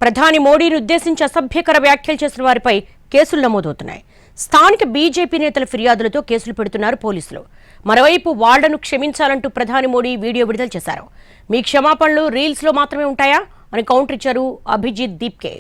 ప్రధాని మోడీని ఉద్దేశించి అసభ్యకర వ్యాఖ్యలు చేసిన వారిపై కేసులు నమోదవుతున్నాయి. స్థానిక బీజేపీ నేతల ఫిర్యాదులతో కేసులు పెడుతున్నారు పోలీసులు. మరోవైపు వాళ్లను క్షమించాలంటూ ప్రధాని మోడీ వీడియో విడుదల చేశారు. మీ క్షమాపణలు రీల్స్లో మాత్రమే ఉంటాయా అని కౌంటర్ ఇచ్చారు Abhijit Deepke.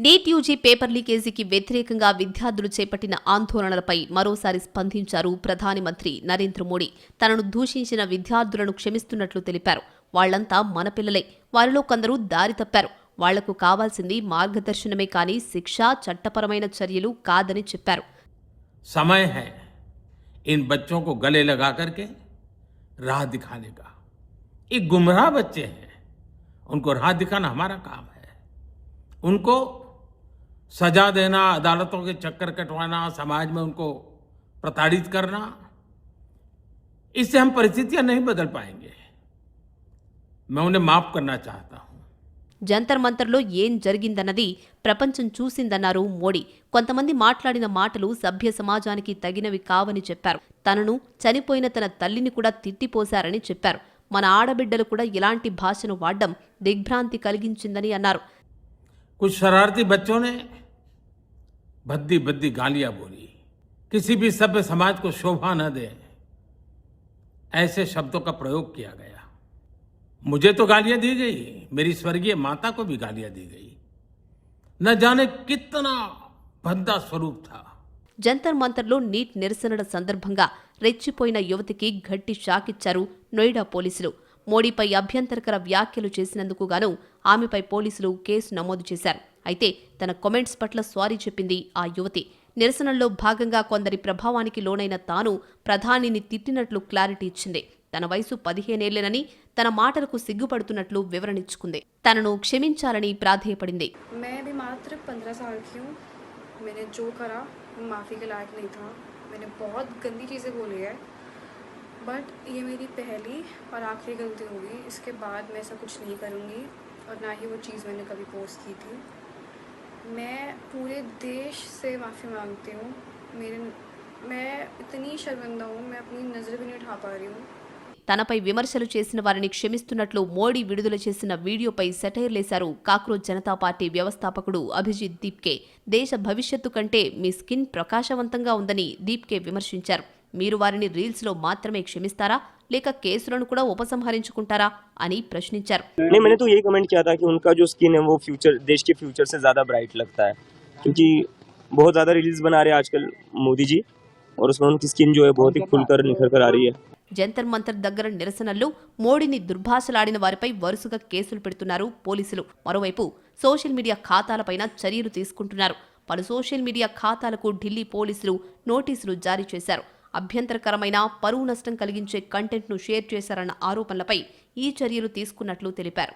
NEET UG paper లీకేజీకి వ్యతిరేకంగా విద్యార్థులు చేపట్టిన ఆందోళనలపై మరోసారి స్పందించారు ప్రధాని మంత్రి నరేంద్ర మోడీ. తనను దూషించిన విద్యార్థులను క్షమిస్తున్నట్లు తెలిపారు. వాళ్లంతా మన పిల్లలే, వారిలో కొందరు దారి తప్పారు. వాళ్లకు కావాల్సింది మార్గదర్శనమే కానీ శిక్ష, చట్టపరమైన చర్యలు కాదని చెప్పారు. समय है इन बच्चों को गले लगा करके राह दिखाने का. ये गुमराह बच्चे हैं, उनको राह दिखाना हमारा काम है. उनको सजा देना, अदालतों के चक्कर कटवाना, समाज में उनको प्रताड़ित करना, इससे हम परिस्थितियां नहीं बदल पाएंगे. मैं उन्हें माफ करना चाहता हूं. జంతర్ మంతర్లో ఏం జరిగిందన్నది ప్రపంచం చూసిందన్నారు మోడీ. కొంతమంది మాట్లాడిన మాటలు సభ్య సమాజానికి తగినవి కావని చెప్పారు. తనను, చనిపోయిన తన తల్లిని కూడా తిట్టిపోశారని చెప్పారు. మన ఆడబిడ్డలు కూడా ఇలాంటి భాషను వాడడం దిగ్భ్రాంతి కలిగించిందని అన్నారు. कुछ शरारती बच्चों ने भद्दी भद्दी गालियां बोली. किसी भी सभ्य समाज को शोभा न दे ऐसे शब्दों का प्रयोग किया गया. मुझे तो गालियां दी गई, मेरी स्वर्गीय माता को भी गालियां दी गई. न जाने कितना भद्दा स्वरूप था. జంతర్ మంతర్లో నీట్ నిరసనల సందర్భంగా రెచ్చిపోయిన యువతికి గట్టి షాకిచ్చారు నోయిడా పోలీసులు. మోడీపై అభ్యంతరకర వ్యాఖ్యలు చేసినందుకు గాను ఆమెపై పోలీసులు కేసు నమోదు చేశారు. అయితే తన కామెంట్స్ పట్ల సారీ చెప్పింది ఆ యువతి. నిరసనల్లో భాగంగా కొందరి ప్రభావానికి లోనైన తాను ప్రధానిని తిట్టినట్లు క్లారిటీ ఇచ్చింది. తన వయసు 15 ఏళ్లేనని, తన మాటలకు సిగ్గుపడుతున్నట్లు వివరణించుకుంది. తనను క్షమించాలని ప్రాధేయపడింది. मैं भी मात्र 15 साल की हूँ. मैंने जो करा वो माफ़ी के लायक नहीं था. मैंने बहुत गंदी चीज़ें बोली है, बट ये मेरी पहली और आखिरी गलती होगी. इसके बाद मैं ऐसा कुछ नहीं करूँगी और ना ही वो चीज़ मैंने कभी पोस्ट की थी. मैं पूरे देश से माफ़ी मांगती हूँ. मैं इतनी शर्मिंदा हूँ, मैं अपनी नज़र भी नहीं उठा पा रही हूँ. తనపై విమర్శలు చేసిన వారిని క్షమిస్తున్నట్లు మోడీ విడుదల చేసిన వీడియోపై సెటైర్లేశారు కాక్రోచ్ జనతా పార్టీ వ్యవస్థాపకుడు అభిజిత్ దీప్కే. దేశ భవిష్యత్తు కంటే మీ స్కిన్ ప్రకాశవంతంగా ఉందని దీప్కే విమర్శించారు. మీరు వారిని రీల్స్లో మాత్రమే క్షమిస్తారా లేక కేసులను కూడా ఉపసంహరించుకుంటారా అని ప్రశ్నించారు. मैंने तो यही कमेंट किया था कि उनका जो स्किन है वो फ्यूचर, देश के फ्यूचर से ज्यादा ब्राइट लगता है, क्योंकि बहुत ज्यादा रील्स बना रहे हैं आजकल मोदी जी, और उसमें उनकी स्किन जो है बहुत ही खुलकर निखर कर आ रही है. జంతర్ మంతర్ దగ్గర నిరసనల్లో మోడీని దుర్భాషలాడిన వారిపై వరుసగా కేసులు పెడుతున్నారు పోలీసులు. మరోవైపు సోషల్ మీడియా ఖాతాలపైన చర్యలు తీసుకుంటున్నారు. పలు సోషల్ మీడియా ఖాతాలకు ఢిల్లీ పోలీసులు నోటీసులు జారీ చేశారు. అభ్యంతరకరమైన, పరువు నష్టం కలిగించే కంటెంట్ను షేర్ చేశారన్న ఆరోపణలపై ఈ చర్యలు తీసుకున్నట్లు తెలిపారు.